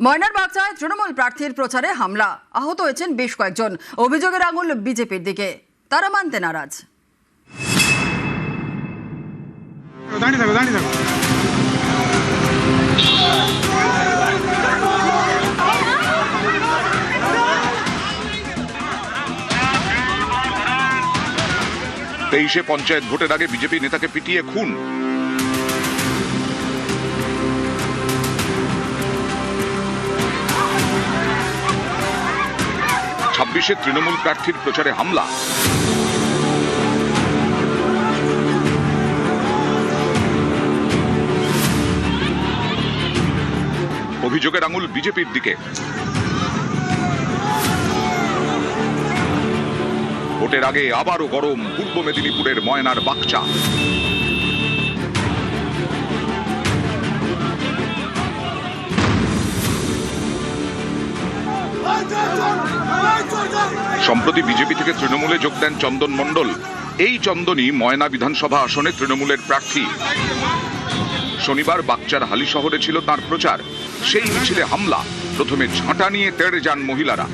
ময়নার বাগচায় তৃণমূল প্রার্থীর প্রচারে হামলা, আহত হয়েছেন বেশ কয়েকজন। অভিযোগের আঙুল বিজেপির দিকে, তারা মানতে নারাজ। তেইশে পঞ্চায়েত ভোটের আগে বিজেপি নেতাকে পিটিয়ে খুন। ছাব্বিশে তৃণমূল প্রার্থীর প্রচারে হামলা। অভিযোগের আঙুল বিজেপির দিকে। ভোটের আগে আবারও গরম পূর্ব মেদিনীপুরের ময়নার বাগচা। সম্প্রতি বিজেপি থেকে তৃণমূলে যোগ দেন চন্দন মণ্ডল। এই চন্দনই ময়না বিধানসভা আসনে তৃণমূলের প্রার্থী। শনিবার বাগচার হালি শহরে ছিল তার প্রচার। সেই মিছিলে হামলা। প্রথমে ঝাঁটা নিয়ে তেড়ে যান মহিলারা।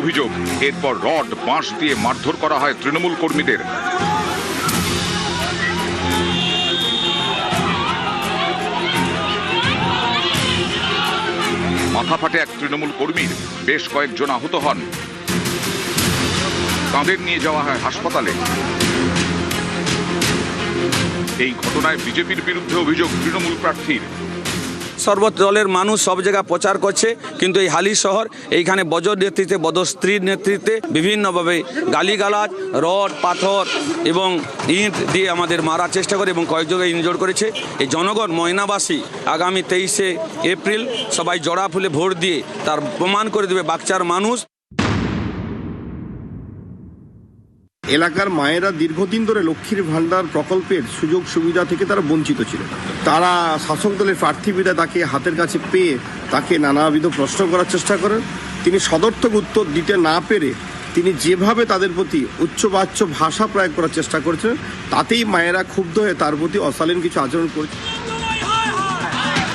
অভিযোগ, এরপর রড বাঁশ দিয়ে মারধর করা হয় তৃণমূল কর্মীদের। মাথা ফাটে এক তৃণমূল কর্মীর, বেশ কয়েকজন আহত হন। তাঁদের নিয়ে যাওয়া হয় হাসপাতালে। এই ঘটনায় বিজেপির বিরুদ্ধে অভিযোগ তৃণমূল প্রার্থীর। সর্বদলের মানুষ সব জায়গায় প্রচার করছে, কিন্তু এই হালি শহর এইখানে বজর নেতৃত্বে, বদস্ত্রীর নেতৃত্বে বিভিন্নভাবে গালিগালাজ, রড, পাথর এবং ইট দিয়ে আমাদের মারার চেষ্টা করে এবং কয়েকজনকে ইনজোর করেছে। এই জনগণ ময়নাবাসী আগামী 23শে এপ্রিল সবাই জড়া ফুলে ভোট দিয়ে তার প্রমাণ করে দেবে বাগচার মানুষ। এলাকার মায়েরা দীর্ঘদিন ধরে লক্ষ্মীর ভান্ডার প্রকল্পের সুযোগ সুবিধা থেকে তারা বঞ্চিত ছিল। তারা শাসক দলের প্রার্থীবিদা তাকে হাতের কাছে পেয়ে তাকে নানাবিধ প্রশ্ন করার চেষ্টা করেন। তিনি সদর্থক উত্তর দিতে না পেরে তিনি যেভাবে তাদের প্রতি উচ্চবাচ্য ভাষা প্রয়োগ করার চেষ্টা করছেন, তাতেই মায়েরা ক্ষুব্ধ হয়ে তার প্রতি অশালীন কিছু আচরণ করছে।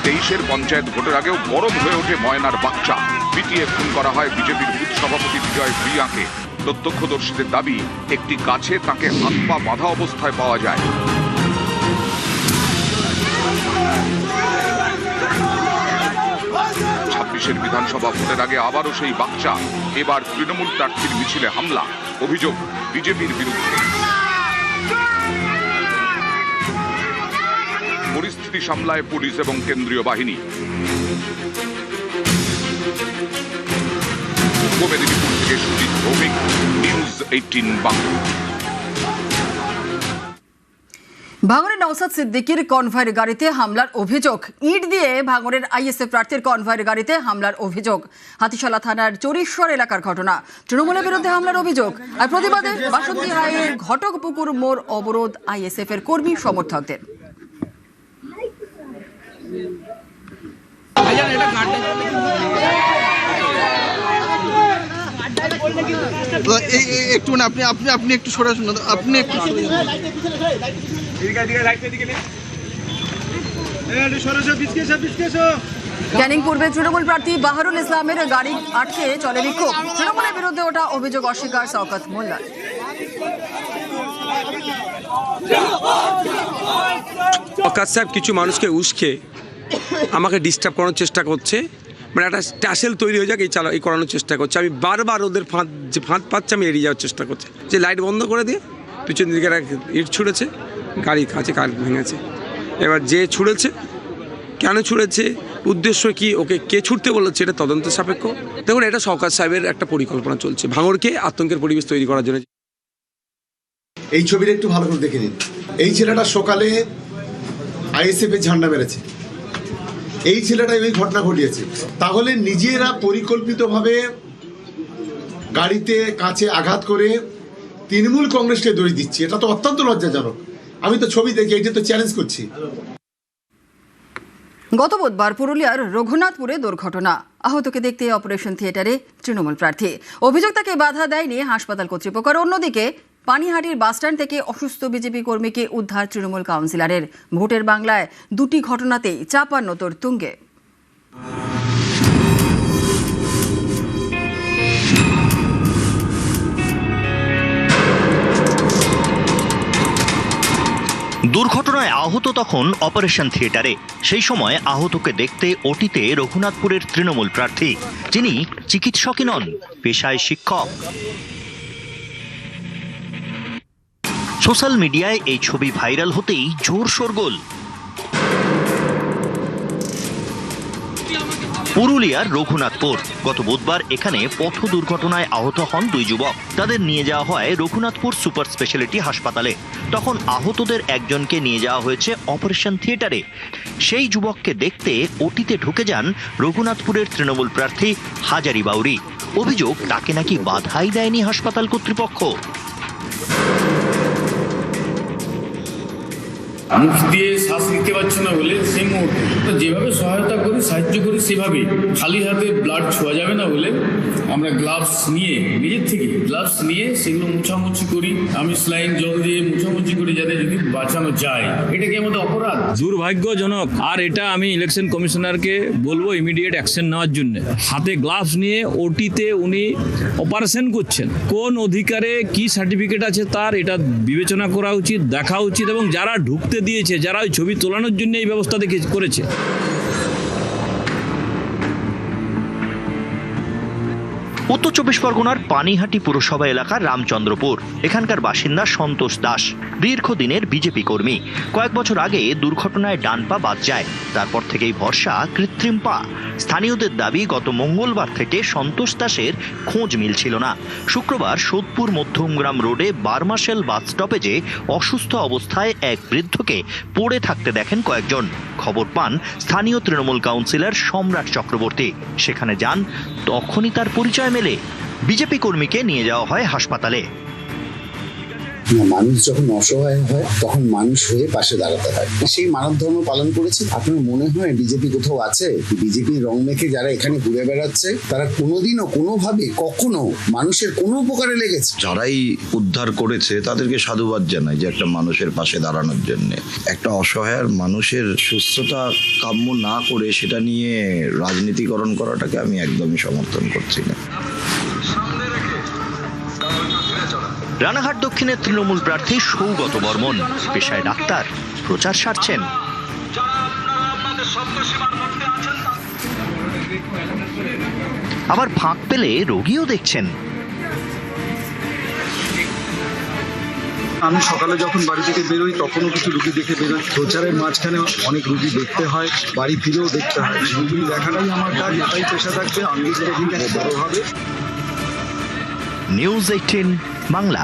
23-এর পঞ্চায়েত ভোটের আগেও গরম হয়ে ওঠে ময়নার বাগচা। পিটিয়ে খুন করা হয় বিজেপির বুথ সভাপতি বিজয় ভূঁইয়াকে। প্রত্যক্ষদর্শীদের দাবি, একটি গাছে তাকে হাত পা বাঁধা অবস্থায় পাওয়া যায়। 26-এর বিধানসভা ভোটের আগে আবারও সেই বাগচা। এবার তৃণমূল প্রার্থীর মিছিলে হামলা। অভিযোগ বিজেপির বিরুদ্ধে। পরিস্থিতি সামলায় পুলিশ এবং কেন্দ্রীয় বাহিনী। পূর্ব মেদিনীপুর থেকে সুজিত ভৌমিক, নিউজ 18 বাংলা। ভাঙড়ের নওশাদ সিদ্দিকীর কনভয়ের গাড়িতে হামলার অভিযোগ। ইট দিয়ে ভাঙড়ের আইএসএফ প্রার্থীর কনভয়ের গাড়িতে হামলার অভিযোগ। হাতিশালা থানার চরিশ্বর এলাকার ঘটনা। তৃণমূলের বিরুদ্ধে হামলার অভিযোগ। আর প্রতিবাদে বাসন্তী হাইয়ের ঘটকপুকুর মোড় অবরোধ আইএসএফ এর কর্মী সমর্থকদের। একটু না, আপনি একটু সরে আসুন, আপনি একটু ক্যানিং পূর্বে তৃণমূল প্রার্থী বাহারুল ইসলামের গাড়ি আটকে চলে বিক্ষোভ। তৃণমূলের বিরুদ্ধে ওঠা অভিযোগ অস্বীকার শওকত মোল্লার। শওকত সাহেব কিছু মানুষকে উস্কে আমাকে ডিস্টার্ব করানোর চেষ্টা করছে, মানে একটা ট্যাসেল তৈরি হয়ে যাক এই করানোর চেষ্টা করছে। আমি বারবার ওদের ফাঁদ পাচ্ছে, আমি এড়িয়ে যাওয়ার চেষ্টা করছি। যে লাইট বন্ধ করে দিয়ে পিছন দিকে ইট ছুঁড়েছে, গাড়ির কাছে কাঠ ভেঙেছে। এবার যে ছুঁড়েছে, কেন ছুঁড়েছে, উদ্দেশ্য কি, ওকে কে ছুটতে বলেছে, এটা তদন্ত সাপেক্ষ। দেখুন, এটা শওকত সাহেবের একটা পরিকল্পনা চলছে ভাঙড়কে আতঙ্কের পরিবেশ তৈরি করার জন্য। এই ছবিটা একটু ভালো করে দেখে নিন। এই ছেলেটা সকালে আইএসএফ এর ঝান্ডা মেরেছে, এই ছেলেটা এই ঘটনা ঘটিয়েছে। তাহলে নিজেরা পরিকল্পিতভাবে গাড়িতে কাছে আঘাত করে তৃণমূল কংগ্রেসকে দড়ি দিচ্ছে, এটা তো অত্যন্ত লজ্জাজনক। আমি তো ছবি দেখি, এটা তো চ্যালেঞ্জ করছি। গত বুধবার পুরুলিয়ার রঘুনাথপুরে দুর্ঘটনা। আহতকে দেখতে অপারেশন থিয়েটারে তৃণমূল প্রার্থী। অভিযোগ, তাকে বাধা দেয়নি হাসপাতাল কর্তৃপক্ষ। অন্যদিকে পানিহাটির বাসস্ট্যান্ড থেকে অসুস্থ বিজেপি কর্মীকে উদ্ধার তৃণমূল কাউন্সিলরের। ভোটের বাংলায় দুটি ঘটনাতেই চাপান্নতর তুঙ্গে। দুর্ঘটনায় আহত তখন অপারেশন থিয়েটারে। সেই সময় আহতকে দেখতে ওটিতে রঘুনাথপুরের তৃণমূল প্রার্থী, যিনি চিকিৎসকই নন, পেশায় শিক্ষক। সোশ্যাল মিডিয়ায় এই ছবি ভাইরাল হতেই জোর শোরগোল। পুরুলিয়ার রঘুনাথপুর। গত বুধবার এখানে পথ দুর্ঘটনায় আহত হন দুই যুবক। তাদের নিয়ে যাওয়া হয় রঘুনাথপুর সুপার স্পেশালিটি হাসপাতালে। তখন আহতদের একজনকে নিয়ে যাওয়া হয়েছে অপারেশন থিয়েটারে। সেই যুবককে দেখতে ওটিতে ঢুকে যান রঘুনাথপুরের তৃণমূল প্রার্থী হাজারি বাউরি। অভিযোগ, তাকে নাকি বাধাই দেয়নি হাসপাতাল কর্তৃপক্ষ। মুখ দিয়ে শ্বাস নিতে পারছে না বলে সেই মুহূর্তে যেভাবে সহায়তা করি, সাহায্য করি, সেভাবেই খালি হাতে ব্লাড ছোঁয়া যাবে না বলে আমরা গ্লাভস নিয়ে, নিজের থেকে গ্লাভস নিয়ে সেগুলো মুছামুছি করি। আমি স্লাইন জল দিয়ে মুছামুছি করি যাতে যদি বাঁচানো যায়। এটা কি আমাদের অপরাধ? দুর্ভাগ্যজনক। আর এটা আমি ইলেকশন কমিশনারকে বলবো ইমিডিয়েট অ্যাকশন নেওয়ার জন্য। হাতে গ্লাভস নিয়ে ওটিতে উনি অপারেশন করছেন, কোন অধিকারে কি সার্টিফিকেট আছে তার, এটা বিবেচনা করা উচিত, দেখা উচিত। এবং যারা ঢুকতে দিয়েছে, যারা ওই ছবি তোলানোর জন্য এই ব্যবস্থা করেছে। উত্তর চব্বিশ পরগনার পানিহাটি পুরসভা এলাকার রামচন্দ্রপুর। এখানকার বাসিন্দা সন্তোষ দাস দীর্ঘদিনের বিজেপি কর্মী। কয়েক বছর আগে দুর্ঘটনায় ডান পা বাদ যায়। তারপর থেকেই ভরসা কৃত্রিম পা। স্থানীয়দের দাবি, গত মঙ্গলবার থেকে সন্তোষ দাসের খোঁজ মিলছিল না। শুক্রবার সোদপুর মধ্যমগ্রাম রোডে বারমাসেল বাস স্টপেজে অসুস্থ অবস্থায় এক বৃদ্ধকে পড়ে থাকতে দেখেন কয়েকজন। খবর পান স্থানীয় তৃণমূল কাউন্সিলর সম্রাট চক্রবর্তী। সেখানে যান, তখনই তার পরিচয় মেলে। বিজেপি কর্মীকে নিয়ে যাওয়া হয় হাসপাতালে। মানুষ যখন অসহায় হয় তখন মানুষ হয়ে পাশে দাঁড়াতে হয়, সেই মানব ধর্ম পালন করেছি। আপনার মনে হয় বিজেপি কোথাও আছে? বিজেপির রং মেখে যারা এখানে ঘুরে বেড়াচ্ছে তারা কোনোদিনও কোনোভাবে কখনো মানুষের কোনো উপকারে লেগেছে? যারাই উদ্ধার করেছে তাদেরকে সাধুবাদ জানাই যে একটা মানুষের পাশে দাঁড়ানোর জন্য। একটা অসহায় মানুষের সুস্থতা কাম্য না করে সেটা নিয়ে রাজনীতিকরণ করাটাকে আমি একদমই সমর্থন করছি না। রানাঘাট দক্ষিণের তৃণমূল প্রার্থী সৌগত বর্মন, পেশায় ডাক্তার, প্রচার সারছেন। আবার ফাঁক পেলে রোগীও দেখছেন। আমি সকালে যখন বাড়ি থেকে বেরোই তখনও কিছু রুগী দেখে বেরোই। প্রচারের মাঝখানে অনেক রুগী দেখতে হয়, বাড়ি ফিরেও দেখতে হয়। রুগী দেখাটাই আমার কাজ, এটাই পেশা থাকবে। আমি বড় হবে। নিউজ 18 বাংলা।